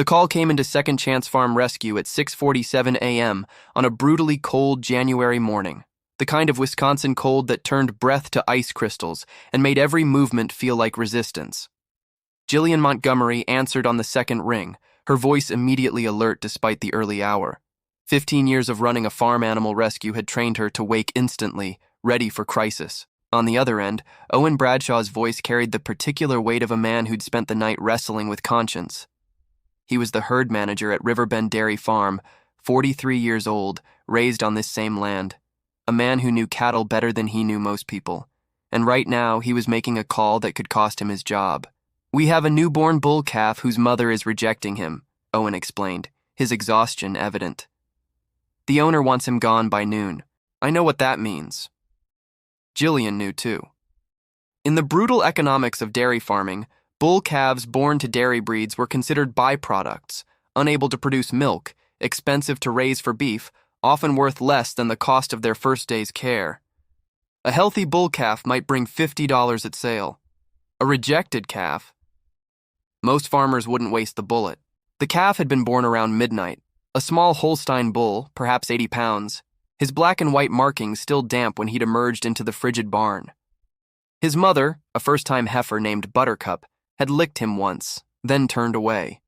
The call came into Second Chance Farm Rescue at 6:47 a.m. on a brutally cold January morning, the kind of Wisconsin cold that turned breath to ice crystals and made every movement feel like resistance. Jillian Montgomery answered on the second ring, her voice immediately alert despite the early hour. 15 years of running a farm animal rescue had trained her to wake instantly, ready for crisis. On the other end, Owen Bradshaw's voice carried the particular weight of a man who'd spent the night wrestling with conscience. He was the herd manager at Riverbend Dairy Farm, 43 years old, raised on this same land. A man who knew cattle better than he knew most people. And right now, he was making a call that could cost him his job. "We have a newborn bull calf whose mother is rejecting him," Owen explained, his exhaustion evident. "The owner wants him gone by noon. I know what that means." Jillian knew too. In the brutal economics of dairy farming, bull calves born to dairy breeds were considered byproducts, unable to produce milk, expensive to raise for beef, often worth less than the cost of their first day's care. A healthy bull calf might bring $50 at sale. A rejected calf? Most farmers wouldn't waste the bullet. The calf had been born around midnight, a small Holstein bull, perhaps 80 pounds, his black and white markings still damp when he'd emerged into the frigid barn. His mother, a first-time heifer named Buttercup, had licked him once, then turned away.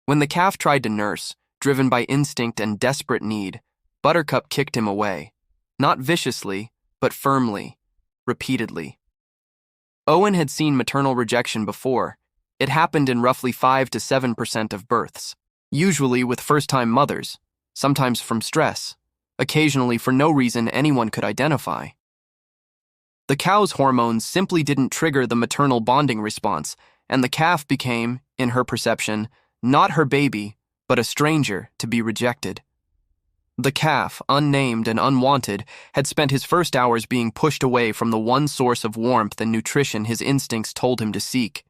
When the calf tried to nurse, driven by instinct and desperate need, Buttercup kicked him away. Not viciously, but firmly, repeatedly. Owen had seen maternal rejection before. It happened in roughly 5 to 7% of births, usually with first-time mothers, sometimes from stress, occasionally for no reason anyone could identify. The cow's hormones simply didn't trigger the maternal bonding response, and the calf became, in her perception, not her baby, but a stranger to be rejected. The calf, unnamed and unwanted, had spent his first hours being pushed away from the one source of warmth and nutrition his instincts told him to seek.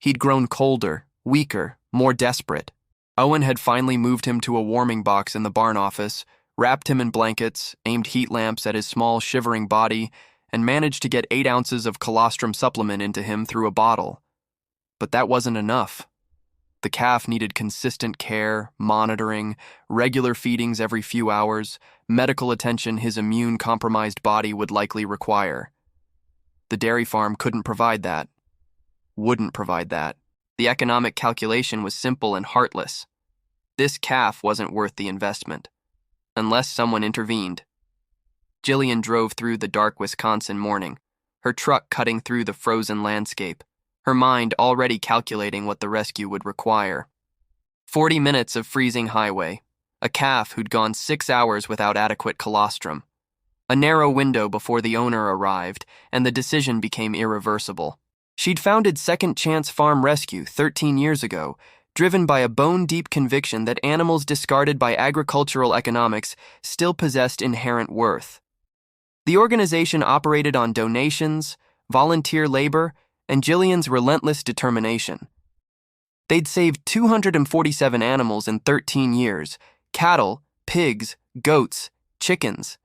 He'd grown colder, weaker, more desperate. Owen had finally moved him to a warming box in the barn office, wrapped him in blankets, aimed heat lamps at his small, shivering body, and managed to get 8 ounces of colostrum supplement into him through a bottle. But that wasn't enough. The calf needed consistent care, monitoring, regular feedings every few hours, medical attention his immune-compromised body would likely require. The dairy farm couldn't provide that. Wouldn't provide that. The economic calculation was simple and heartless. This calf wasn't worth the investment. Unless someone intervened. Jillian drove through the dark Wisconsin morning, her truck cutting through the frozen landscape, her mind already calculating what the rescue would require. 40 minutes of freezing highway, a calf who'd gone 6 hours without adequate colostrum, a narrow window before the owner arrived, and the decision became irreversible. She'd founded Second Chance Farm Rescue 13 years ago, driven by a bone-deep conviction that animals discarded by agricultural economics still possessed inherent worth. The organization operated on donations, volunteer labor, and Jillian's relentless determination. They'd saved 247 animals in 13 years, cattle, pigs, goats, chickens,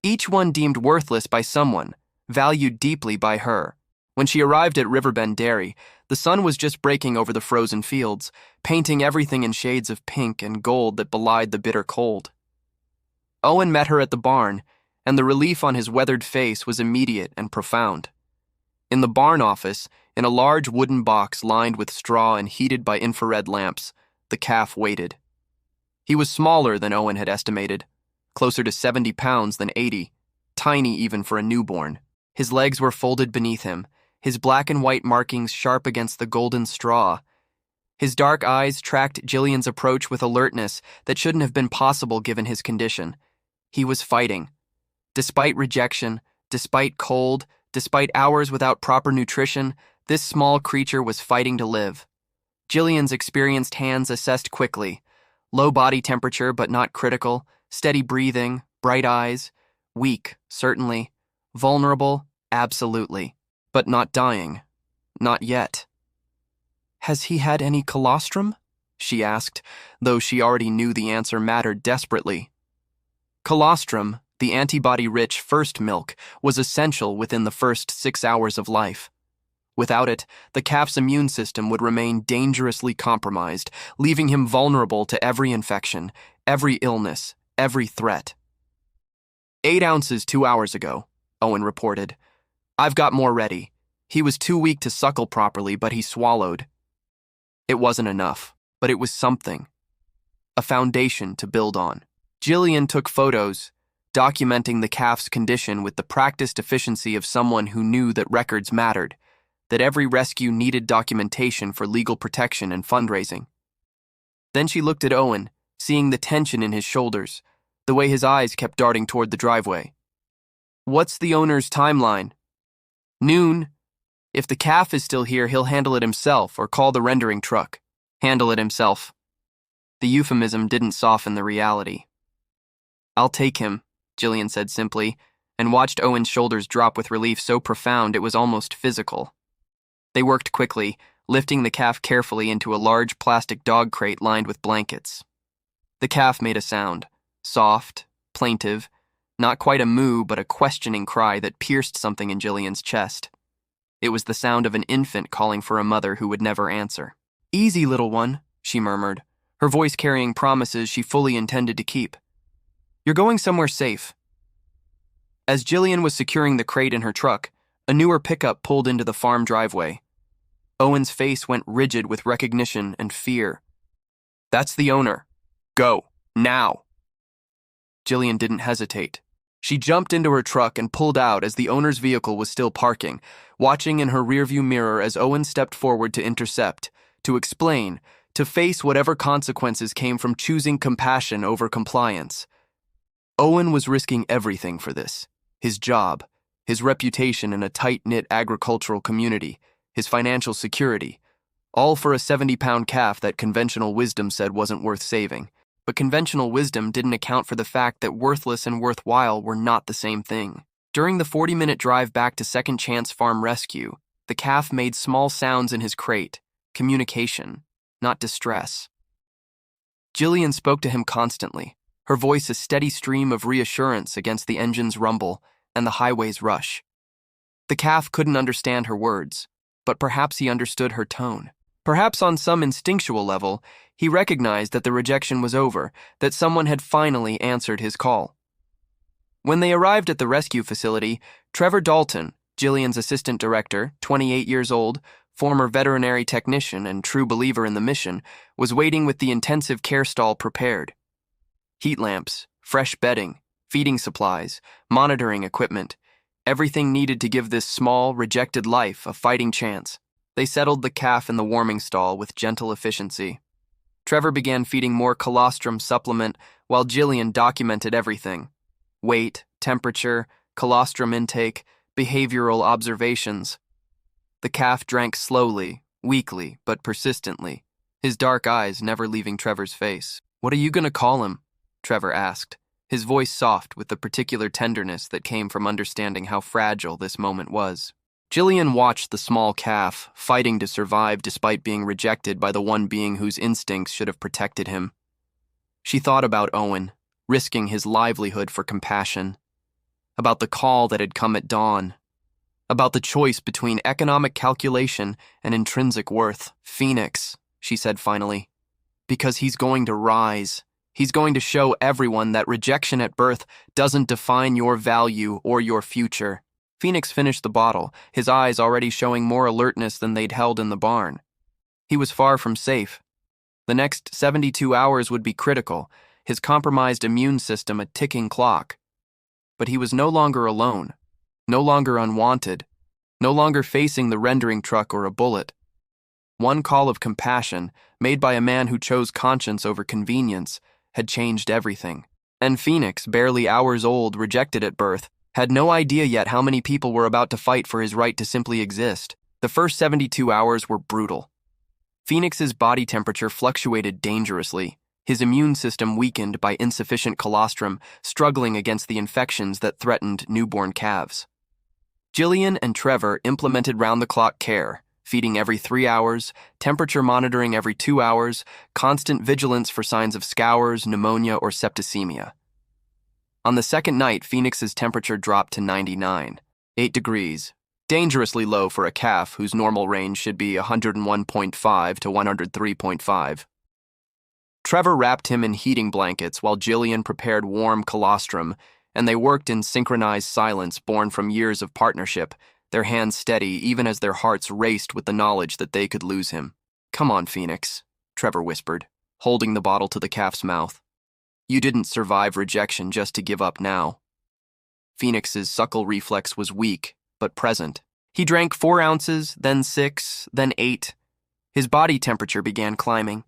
each one deemed worthless by someone, valued deeply by her. When she arrived at Riverbend Dairy, the sun was just breaking over the frozen fields, painting everything in shades of pink and gold that belied the bitter cold. Owen met her at the barn, and the relief on his weathered face was immediate and profound. In the barn office, in a large wooden box lined with straw and heated by infrared lamps, the calf waited. He was smaller than Owen had estimated, closer to 70 pounds than 80, tiny even for a newborn. His legs were folded beneath him, his black and white markings sharp against the golden straw. His dark eyes tracked Jillian's approach with alertness that shouldn't have been possible given his condition. He was fighting. Despite rejection, despite cold, despite hours without proper nutrition, this small creature was fighting to live. Jillian's experienced hands assessed quickly. Low body temperature, but not critical. Steady breathing, bright eyes. Weak, certainly. Vulnerable, absolutely. But not dying. Not yet. "Has he had any colostrum?" she asked, though she already knew the answer mattered desperately. Colostrum, the antibody-rich first milk, was essential within the first 6 hours of life. Without it, the calf's immune system would remain dangerously compromised, leaving him vulnerable to every infection, every illness, every threat. 8 ounces 2 hours ago, Owen reported. I've got more ready. He was too weak to suckle properly, but he swallowed. It wasn't enough, but it was something. A foundation to build on. Jillian took photos, documenting the calf's condition with the practiced efficiency of someone who knew that records mattered, that every rescue needed documentation for legal protection and fundraising. Then she looked at Owen, seeing the tension in his shoulders, the way his eyes kept darting toward the driveway. What's the owner's timeline? Noon. If the calf is still here, he'll handle it himself or call the rendering truck. Handle it himself. The euphemism didn't soften the reality. I'll take him, Jillian said simply, and watched Owen's shoulders drop with relief so profound it was almost physical. They worked quickly, lifting the calf carefully into a large plastic dog crate lined with blankets. The calf made a sound, soft, plaintive, not quite a moo but a questioning cry that pierced something in Jillian's chest. It was the sound of an infant calling for a mother who would never answer. Easy, little one, she murmured, her voice carrying promises she fully intended to keep. You're going somewhere safe. As Jillian was securing the crate in her truck, a newer pickup pulled into the farm driveway. Owen's face went rigid with recognition and fear. That's the owner. Go, now. Jillian didn't hesitate. She jumped into her truck and pulled out as the owner's vehicle was still parking, watching in her rearview mirror as Owen stepped forward to intercept, to explain, to face whatever consequences came from choosing compassion over compliance. Owen was risking everything for this. His job, his reputation in a tight-knit agricultural community, his financial security, all for a 70-pound calf that conventional wisdom said wasn't worth saving. But conventional wisdom didn't account for the fact that worthless and worthwhile were not the same thing. During the 40-minute drive back to Second Chance Farm Rescue, the calf made small sounds in his crate, communication, not distress. Jillian spoke to him constantly, her voice a steady stream of reassurance against the engine's rumble and the highway's rush. The calf couldn't understand her words, but perhaps he understood her tone. Perhaps on some instinctual level, he recognized that the rejection was over, that someone had finally answered his call. When they arrived at the rescue facility, Trevor Dalton, Jillian's assistant director, 28 years old, former veterinary technician and true believer in the mission, was waiting with the intensive care stall prepared. Heat lamps, fresh bedding, feeding supplies, monitoring equipment, everything needed to give this small, rejected life a fighting chance. They settled the calf in the warming stall with gentle efficiency. Trevor began feeding more colostrum supplement while Jillian documented everything. Weight, temperature, colostrum intake, behavioral observations. The calf drank slowly, weakly, but persistently, his dark eyes never leaving Trevor's face. What are you going to call him? Trevor asked, his voice soft with the particular tenderness that came from understanding how fragile this moment was. Jillian watched the small calf, fighting to survive despite being rejected by the one being whose instincts should have protected him. She thought about Owen, risking his livelihood for compassion, about the call that had come at dawn, about the choice between economic calculation and intrinsic worth. Phoenix, she said finally, because he's going to rise. He's going to show everyone that rejection at birth doesn't define your value or your future. Phoenix finished the bottle, his eyes already showing more alertness than they'd held in the barn. He was far from safe. The next 72 hours would be critical, his compromised immune system a ticking clock. But he was no longer alone, no longer unwanted, no longer facing the rendering truck or a bullet. One call of compassion, made by a man who chose conscience over convenience, had changed everything. And Phoenix, barely hours old, rejected at birth, had no idea yet how many people were about to fight for his right to simply exist. The first 72 hours were brutal. Phoenix's body temperature fluctuated dangerously, his immune system weakened by insufficient colostrum, struggling against the infections that threatened newborn calves. Jillian and Trevor implemented round-the-clock care, feeding every 3 hours, temperature monitoring every 2 hours, constant vigilance for signs of scours, pneumonia, or septicemia. On the second night, Phoenix's temperature dropped to 99, 8 degrees, dangerously low for a calf whose normal range should be 101.5 to 103.5. Trevor wrapped him in heating blankets while Jillian prepared warm colostrum, and they worked in synchronized silence born from years of partnership, their hands steady even as their hearts raced with the knowledge that they could lose him. "Come on, Phoenix," Trevor whispered, holding the bottle to the calf's mouth. "You didn't survive rejection just to give up now." Phoenix's suckle reflex was weak, but present. He drank 4 ounces, then 6, then 8. His body temperature began climbing.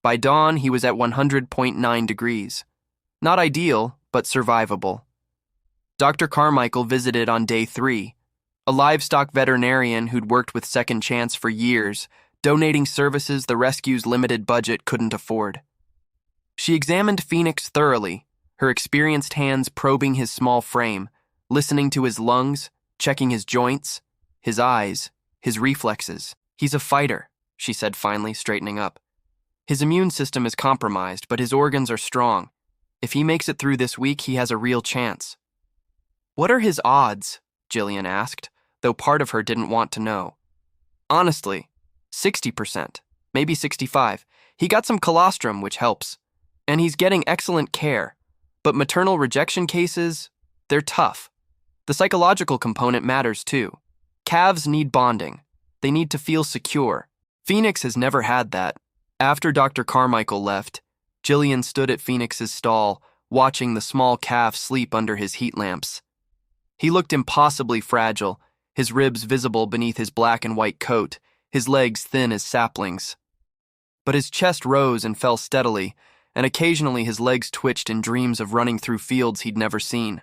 By dawn, he was at 100.9 degrees. Not ideal, but survivable. Dr. Carmichael visited on day 3, a livestock veterinarian who'd worked with Second Chance for years, donating services the rescue's limited budget couldn't afford. She examined Phoenix thoroughly, her experienced hands probing his small frame, listening to his lungs, checking his joints, his eyes, his reflexes. "He's a fighter," she said finally, straightening up. "His immune system is compromised, but his organs are strong. If he makes it through this week, he has a real chance." "What are his odds?" Jillian asked, though part of her didn't want to know. "Honestly, 60%, maybe 65. He got some colostrum, which helps. And he's getting excellent care. But maternal rejection cases, they're tough. The psychological component matters too. Calves need bonding. They need to feel secure. Phoenix has never had that." After Dr. Carmichael left, Jillian stood at Phoenix's stall, watching the small calf sleep under his heat lamps. He looked impossibly fragile, his ribs visible beneath his black and white coat, his legs thin as saplings. But his chest rose and fell steadily, and occasionally his legs twitched in dreams of running through fields he'd never seen.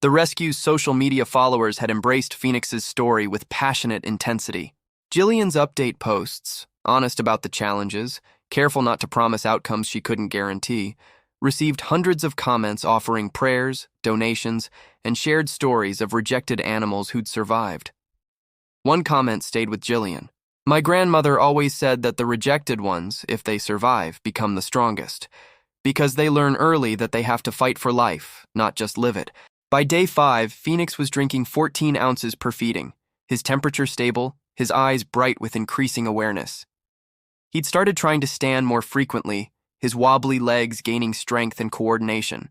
The rescue's social media followers had embraced Phoenix's story with passionate intensity. Jillian's update posts, honest about the challenges, careful not to promise outcomes she couldn't guarantee, received hundreds of comments offering prayers, donations, and shared stories of rejected animals who'd survived. One comment stayed with Jillian. "My grandmother always said that the rejected ones, if they survive, become the strongest, because they learn early that they have to fight for life, not just live it." By day 5, Phoenix was drinking 14 ounces per feeding, his temperature stable, his eyes bright with increasing awareness. He'd started trying to stand more frequently, his wobbly legs gaining strength and coordination.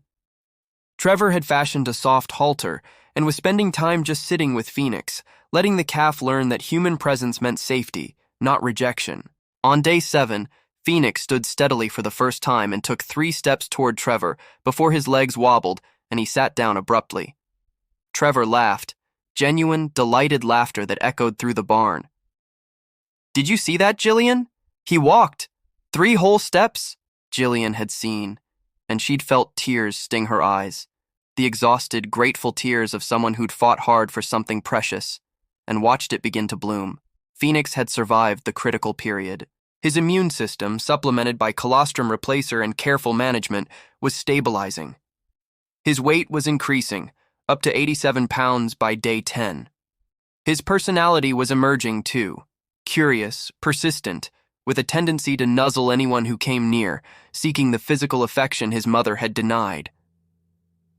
Trevor had fashioned a soft halter and was spending time just sitting with Phoenix, letting the calf learn that human presence meant safety, not rejection. On day 7, Phoenix stood steadily for the first time and took 3 steps toward Trevor before his legs wobbled and he sat down abruptly. Trevor laughed, genuine, delighted laughter that echoed through the barn. "Did you see that, Jillian? He walked 3 whole steps." Jillian had seen, and she'd felt tears sting her eyes, the exhausted, grateful tears of someone who'd fought hard for something precious, and watched it begin to bloom. Phoenix had survived the critical period. His immune system, supplemented by colostrum replacer and careful management, was stabilizing. His weight was increasing, up to 87 pounds by day 10. His personality was emerging too, curious, persistent, with a tendency to nuzzle anyone who came near, seeking the physical affection his mother had denied.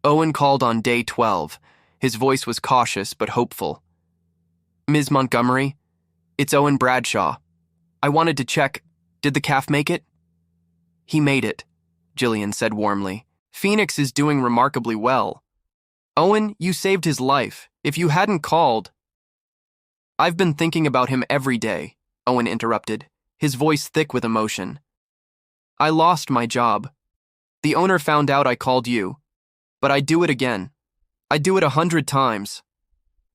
Owen called on day 12. His voice was cautious but hopeful. "Ms. Montgomery, it's Owen Bradshaw. I wanted to check, did the calf make it?" "He made it," Jillian said warmly. "Phoenix is doing remarkably well. Owen, you saved his life. If you hadn't called—" "I've been thinking about him every day," Owen interrupted, his voice thick with emotion. "I lost my job. The owner found out I called you. But I'd do it again. I'd do it 100 times.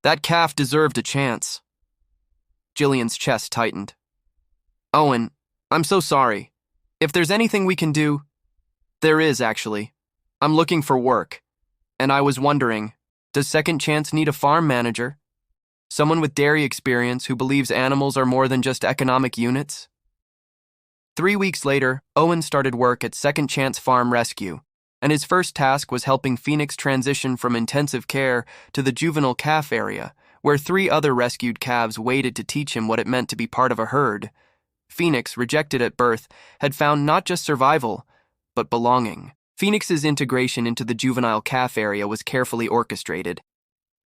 That calf deserved a chance." Jillian's chest tightened. "Owen, I'm so sorry. If there's anything we can do—" "There is, actually. I'm looking for work. And I was wondering, does Second Chance need a farm manager? Someone with dairy experience who believes animals are more than just economic units?" 3 weeks later, Owen started work at Second Chance Farm Rescue, and his first task was helping Phoenix transition from intensive care to the juvenile calf area, where 3 other rescued calves waited to teach him what it meant to be part of a herd. Phoenix, rejected at birth, had found not just survival, but belonging. Phoenix's integration into the juvenile calf area was carefully orchestrated.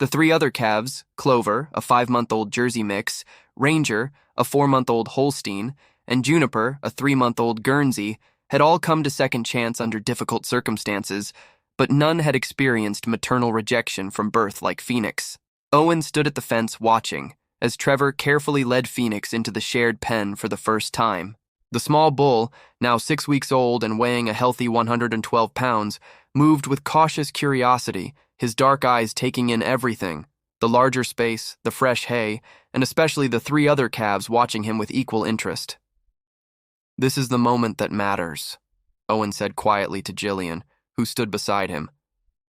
The three other calves, Clover, a 5-month-old Jersey mix, Ranger, a 4-month-old Holstein, and Juniper, a 3-month-old Guernsey, had all come to second chance under difficult circumstances, but none had experienced maternal rejection from birth like Phoenix. Owen stood at the fence watching, as Trevor carefully led Phoenix into the shared pen for the first time. The small bull, now 6 weeks old and weighing a healthy 112 pounds, moved with cautious curiosity, his dark eyes taking in everything, the larger space, the fresh hay, and especially the three other calves watching him with equal interest. "This is the moment that matters," Owen said quietly to Jillian, who stood beside him.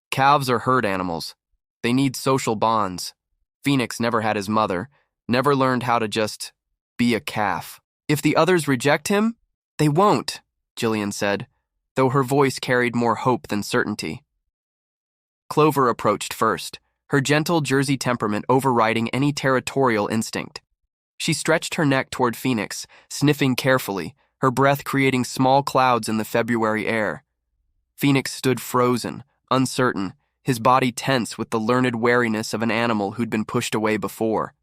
"Calves are herd animals. They need social bonds. Phoenix never had his mother, never learned how to just be a calf. If the others reject him, they won't," Jillian said, though her voice carried more hope than certainty. Clover approached first, her gentle Jersey temperament overriding any territorial instinct. She stretched her neck toward Phoenix, sniffing carefully, her breath creating small clouds in the February air. Phoenix stood frozen, uncertain, his body tense with the learned wariness of an animal who'd been pushed away before.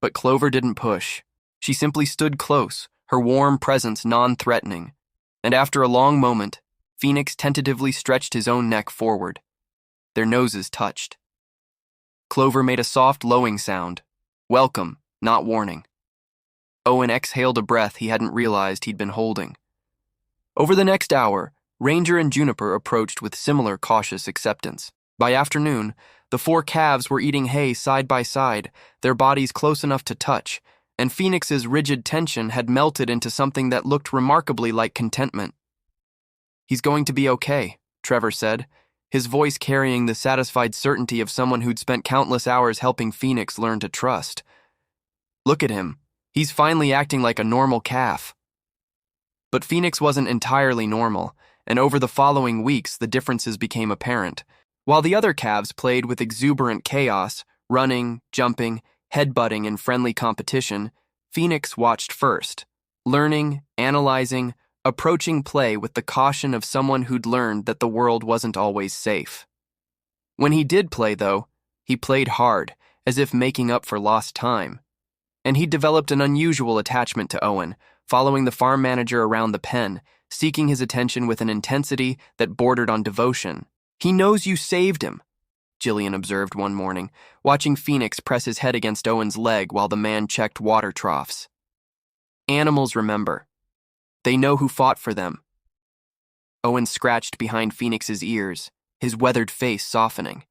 But Clover didn't push. She simply stood close, her warm presence non-threatening. And after a long moment, Phoenix tentatively stretched his own neck forward. Their noses touched. Clover made a soft lowing sound. Welcome, not warning. Owen exhaled a breath he hadn't realized he'd been holding. Over the next hour, Ranger and Juniper approached with similar cautious acceptance. By afternoon, the 4 calves were eating hay side by side, their bodies close enough to touch, and Phoenix's rigid tension had melted into something that looked remarkably like contentment. "He's going to be okay," Trevor said, his voice carrying the satisfied certainty of someone who'd spent countless hours helping Phoenix learn to trust. "Look at him. He's finally acting like a normal calf." But Phoenix wasn't entirely normal, and over the following weeks the differences became apparent. While the other calves played with exuberant chaos, running, jumping, headbutting in friendly competition, Phoenix watched first, learning, analyzing, approaching play with the caution of someone who'd learned that the world wasn't always safe. When he did play, though, he played hard, as if making up for lost time. And he developed an unusual attachment to Owen, following the farm manager around the pen, seeking his attention with an intensity that bordered on devotion. "He knows you saved him," Jillian observed one morning, watching Phoenix press his head against Owen's leg while the man checked water troughs. "Animals remember. They know who fought for them." Owen scratched behind Phoenix's ears, his weathered face softening.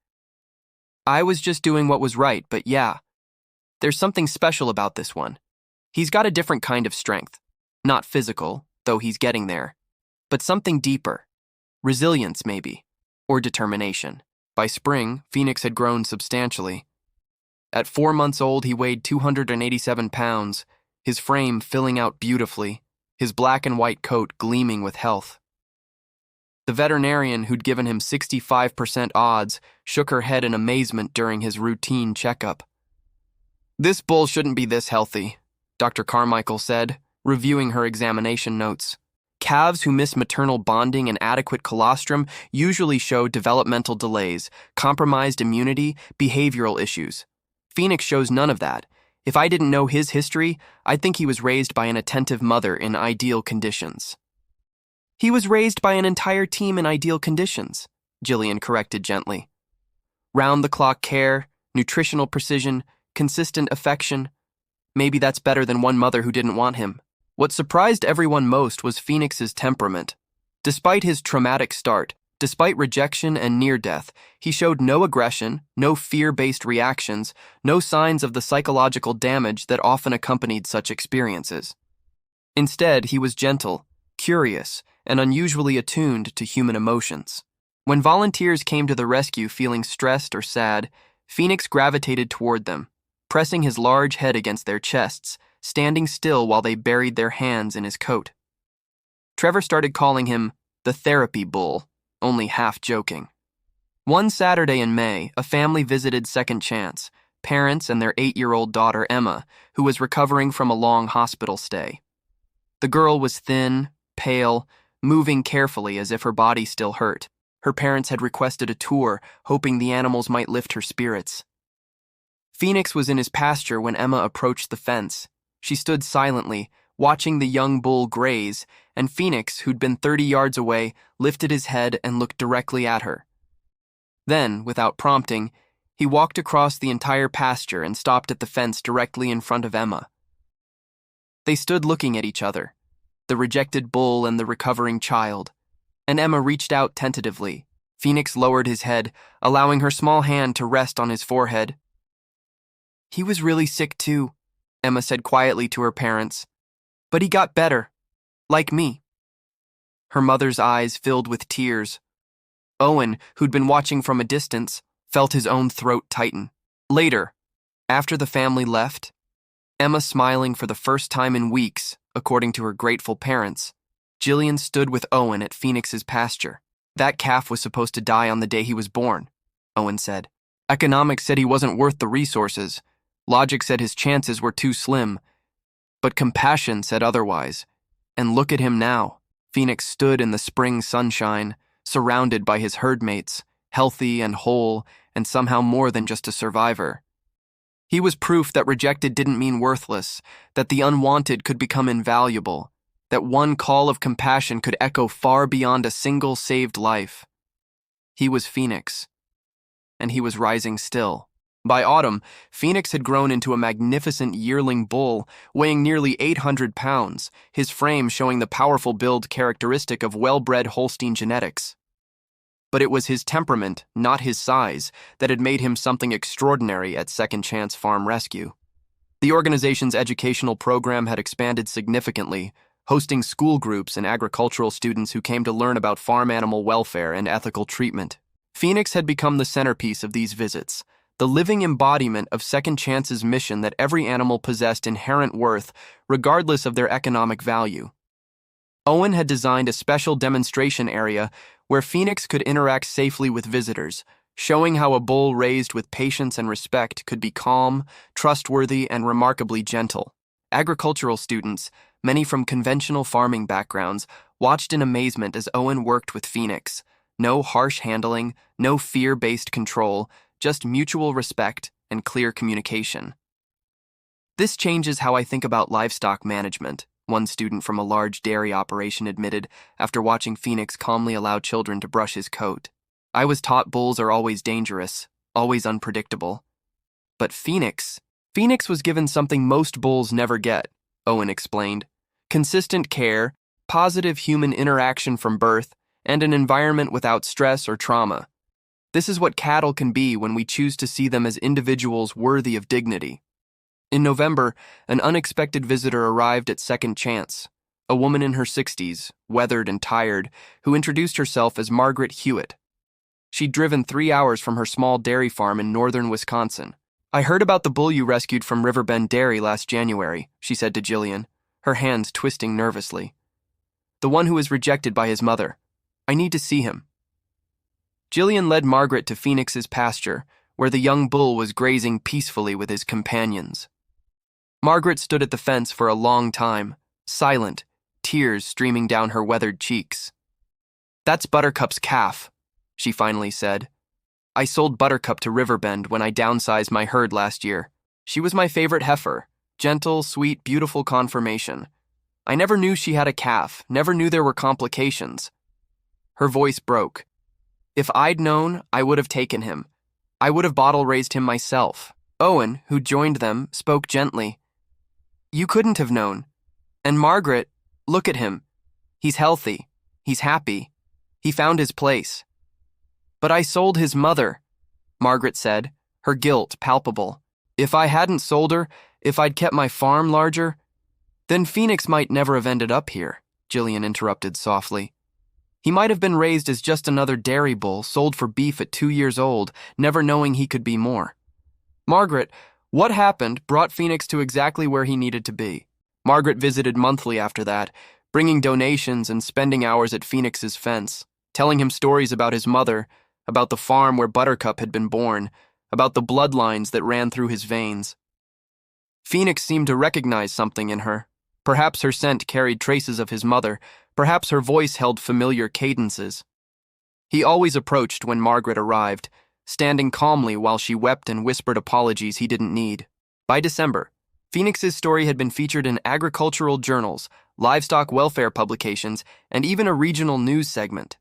"I was just doing what was right, but yeah. There's something special about this one. He's got a different kind of strength. Not physical, though he's getting there, but something deeper. Resilience, maybe, or determination." By spring, Phoenix had grown substantially. At 4 months old, he weighed 287 pounds, his frame filling out beautifully, his black and white coat gleaming with health. The veterinarian who'd given him 65% odds shook her head in amazement during his routine checkup. "This bull shouldn't be this healthy," Dr. Carmichael said, reviewing her examination notes. "Calves who miss maternal bonding and adequate colostrum usually show developmental delays, compromised immunity, behavioral issues. Phoenix shows none of that. If I didn't know his history, I'd think he was raised by an attentive mother in ideal conditions." "He was raised by an entire team in ideal conditions," Jillian corrected gently. "Round-the-clock care, nutritional precision, consistent affection. Maybe that's better than one mother who didn't want him." What surprised everyone most was Phoenix's temperament. Despite his traumatic start, despite rejection and near-death, he showed no aggression, no fear-based reactions, no signs of the psychological damage that often accompanied such experiences. Instead, he was gentle, curious, and unusually attuned to human emotions. When volunteers came to the rescue feeling stressed or sad, Phoenix gravitated toward them, pressing his large head against their chests, standing still while they buried their hands in his coat. Trevor started calling him the therapy bull, only half joking. One Saturday in May, a family visited Second Chance, parents and their 8-year-old daughter Emma, who was recovering from a long hospital stay. The girl was thin, pale, moving carefully as if her body still hurt. Her parents had requested a tour, hoping the animals might lift her spirits. Phoenix was in his pasture when Emma approached the fence. She stood silently, watching the young bull graze, and Phoenix, who'd been 30 yards away, lifted his head and looked directly at her. Then, without prompting, he walked across the entire pasture and stopped at the fence directly in front of Emma. They stood looking at each other, the rejected bull and the recovering child, and Emma reached out tentatively. Phoenix lowered his head, allowing her small hand to rest on his forehead. "He was really sick too," Emma said quietly to her parents. "But he got better, like me." Her mother's eyes filled with tears. Owen, who'd been watching from a distance, felt his own throat tighten. Later, after the family left, Emma smiling for the first time in weeks, according to her grateful parents, Jillian stood with Owen at Phoenix's pasture. "That calf was supposed to die on the day he was born," Owen said. "Economics said he wasn't worth the resources. Logic said his chances were too slim. But compassion said otherwise. And look at him now." Phoenix stood in the spring sunshine, surrounded by his herdmates, healthy and whole, and somehow more than just a survivor. He was proof that rejected didn't mean worthless, that the unwanted could become invaluable, that one call of compassion could echo far beyond a single saved life. He was Phoenix, and he was rising still. By autumn, Phoenix had grown into a magnificent yearling bull, weighing nearly 800 pounds, his frame showing the powerful build characteristic of well-bred Holstein genetics. But it was his temperament, not his size, that had made him something extraordinary at Second Chance Farm Rescue. The organization's educational program had expanded significantly, hosting school groups and agricultural students who came to learn about farm animal welfare and ethical treatment. Phoenix had become the centerpiece of these visits, the living embodiment of Second Chance's mission that every animal possessed inherent worth, regardless of their economic value. Owen had designed a special demonstration area where Phoenix could interact safely with visitors, showing how a bull raised with patience and respect could be calm, trustworthy, and remarkably gentle. Agricultural students, many from conventional farming backgrounds, watched in amazement as Owen worked with Phoenix. No harsh handling, no fear-based control, just mutual respect and clear communication. "This changes how I think about livestock management," one student from a large dairy operation admitted after watching Phoenix calmly allow children to brush his coat. "I was taught bulls are always dangerous, always unpredictable. But Phoenix was given something most bulls never get," Owen explained. "Consistent care, positive human interaction from birth, and an environment without stress or trauma. This is what cattle can be when we choose to see them as individuals worthy of dignity." In November, an unexpected visitor arrived at Second Chance, a woman in her 60s, weathered and tired, who introduced herself as Margaret Hewitt. She'd driven 3 hours from her small dairy farm in northern Wisconsin. "I heard about the bull you rescued from Riverbend Dairy last January," she said to Jillian, her hands twisting nervously. "The one who was rejected by his mother. I need to see him." Jillian led Margaret to Phoenix's pasture, where the young bull was grazing peacefully with his companions. Margaret stood at the fence for a long time, silent, tears streaming down her weathered cheeks. "That's Buttercup's calf," she finally said. "I sold Buttercup to Riverbend when I downsized my herd last year. She was my favorite heifer, gentle, sweet, beautiful conformation. I never knew she had a calf, never knew there were complications." Her voice broke. "If I'd known, I would have taken him. I would have bottle-raised him myself." Owen, who joined them, spoke gently. "You couldn't have known. And Margaret, look at him. He's healthy. He's happy. He found his place." "But I sold his mother," Margaret said, her guilt palpable. "If I hadn't sold her, if I'd kept my farm larger, then Phoenix might never have ended up here," Jillian interrupted softly. "He might have been raised as just another dairy bull, sold for beef at 2 years old, never knowing he could be more." "Margaret, what happened brought Phoenix to exactly where he needed to be." Margaret visited monthly after that, bringing donations and spending hours at Phoenix's fence, telling him stories about his mother, about the farm where Buttercup had been born, about the bloodlines that ran through his veins. Phoenix seemed to recognize something in her. Perhaps her scent carried traces of his mother, perhaps her voice held familiar cadences. He always approached when Margaret arrived, standing calmly while she wept and whispered apologies he didn't need. By December, Phoenix's story had been featured in agricultural journals, livestock welfare publications, and even a regional news segment.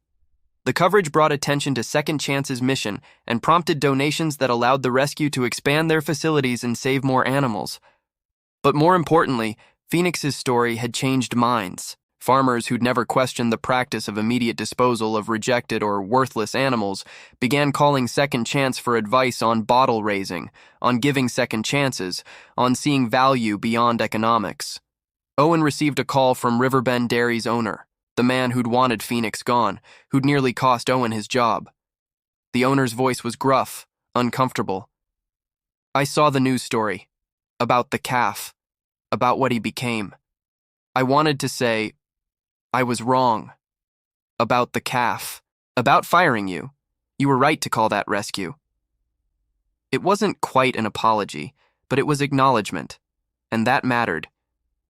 The coverage brought attention to Second Chance's mission and prompted donations that allowed the rescue to expand their facilities and save more animals. But more importantly, Phoenix's story had changed minds. Farmers who'd never questioned the practice of immediate disposal of rejected or worthless animals began calling Second Chance for advice on bottle raising, on giving second chances, on seeing value beyond economics. Owen received a call from Riverbend Dairy's owner, the man who'd wanted Phoenix gone, who'd nearly cost Owen his job. The owner's voice was gruff, uncomfortable. "I saw the news story. About the calf. About what he became. I wanted to say, I was wrong. About the calf. About firing you. You were right to call that rescue." It wasn't quite an apology, but it was acknowledgment, and that mattered.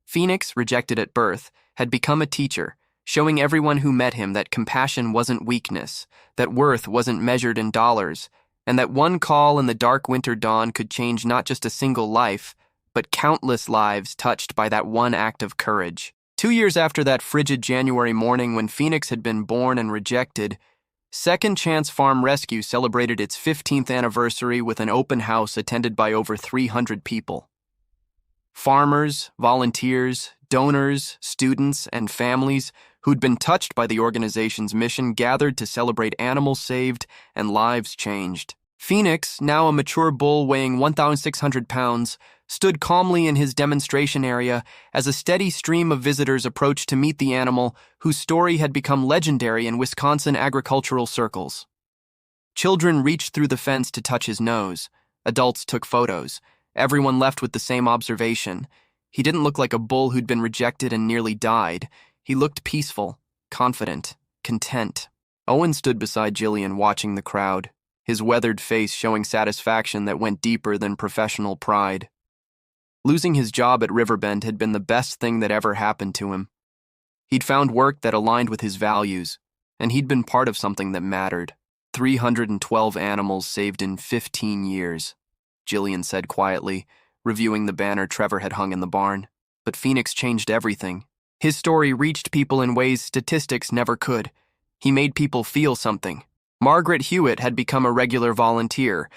Phoenix, rejected at birth, had become a teacher, showing everyone who met him that compassion wasn't weakness, that worth wasn't measured in dollars, and that one call in the dark winter dawn could change not just a single life, but countless lives touched by that one act of courage. 2 years after that frigid January morning when Phoenix had been born and rejected, Second Chance Farm Rescue celebrated its 15th anniversary with an open house attended by over 300 people. Farmers, volunteers, donors, students, and families who'd been touched by the organization's mission gathered to celebrate animals saved and lives changed. Phoenix, now a mature bull weighing 1,600 pounds, stood calmly in his demonstration area as a steady stream of visitors approached to meet the animal whose story had become legendary in Wisconsin agricultural circles. Children reached through the fence to touch his nose. Adults took photos. Everyone left with the same observation. He didn't look like a bull who'd been rejected and nearly died. He looked peaceful, confident, content. Owen stood beside Jillian watching the crowd, his weathered face showing satisfaction that went deeper than professional pride. Losing his job at Riverbend had been the best thing that ever happened to him. He'd found work that aligned with his values, and he'd been part of something that mattered. 312 animals saved in 15 years, Jillian said quietly, reviewing the banner Trevor had hung in the barn. But Phoenix changed everything. His story reached people in ways statistics never could. He made people feel something. Margaret Hewitt had become a regular volunteer,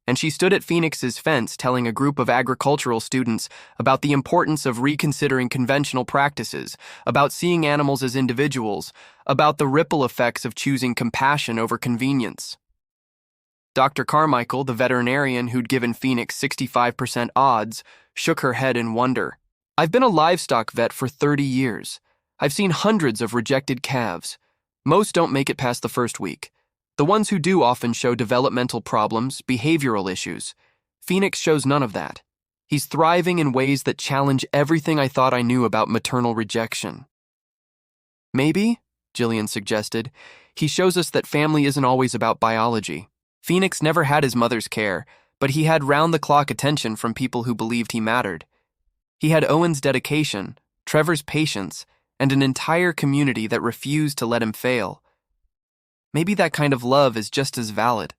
and she stood at Phoenix's fence telling a group of agricultural students about the importance of reconsidering conventional practices, about seeing animals as individuals, about the ripple effects of choosing compassion over convenience. Dr. Carmichael, the veterinarian who'd given Phoenix 65% odds, shook her head in wonder. "I've been a livestock vet for 30 years. I've seen hundreds of rejected calves. Most don't make it past the first week. The ones who do often show developmental problems, behavioral issues. Phoenix shows none of that. He's thriving in ways that challenge everything I thought I knew about maternal rejection." "Maybe," Jillian suggested, "he shows us that family isn't always about biology." Phoenix never had his mother's care, but he had round-the-clock attention from people who believed he mattered. He had Owen's dedication, Trevor's patience, and an entire community that refused to let him fail. Maybe that kind of love is just as valid.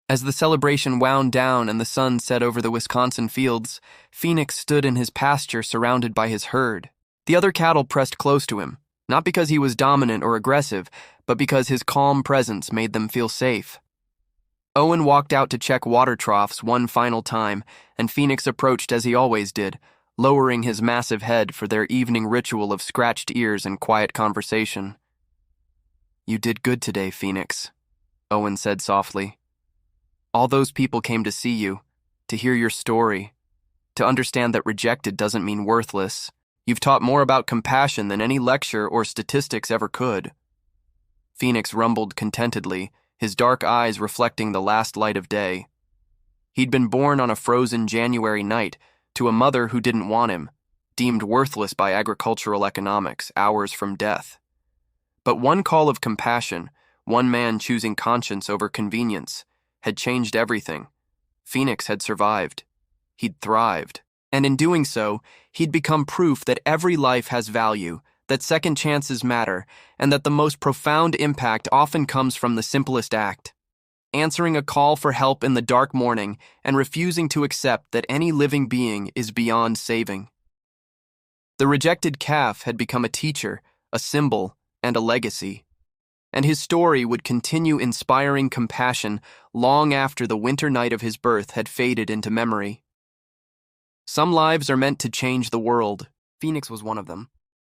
As the celebration wound down and the sun set over the Wisconsin fields, Phoenix stood in his pasture surrounded by his herd. The other cattle pressed close to him, not because he was dominant or aggressive, but because his calm presence made them feel safe. Owen walked out to check water troughs one final time, and Phoenix approached as he always did, lowering his massive head for their evening ritual of scratched ears and quiet conversation. "You did good today, Phoenix," Owen said softly. "All those people came to see you, to hear your story, to understand that rejected doesn't mean worthless. You've taught more about compassion than any lecture or statistics ever could." Phoenix rumbled contentedly, his dark eyes reflecting the last light of day. He'd been born on a frozen January night to a mother who didn't want him, deemed worthless by agricultural economics, hours from death. But one call of compassion, one man choosing conscience over convenience, had changed everything. Phoenix had survived. He'd thrived. And in doing so, he'd become proof that every life has value, that second chances matter, and that the most profound impact often comes from the simplest act: answering a call for help in the dark morning and refusing to accept that any living being is beyond saving. The rejected calf had become a teacher, a symbol, and a legacy, and his story would continue inspiring compassion long after the winter night of his birth had faded into memory. Some lives are meant to change the world. Phoenix was one of them.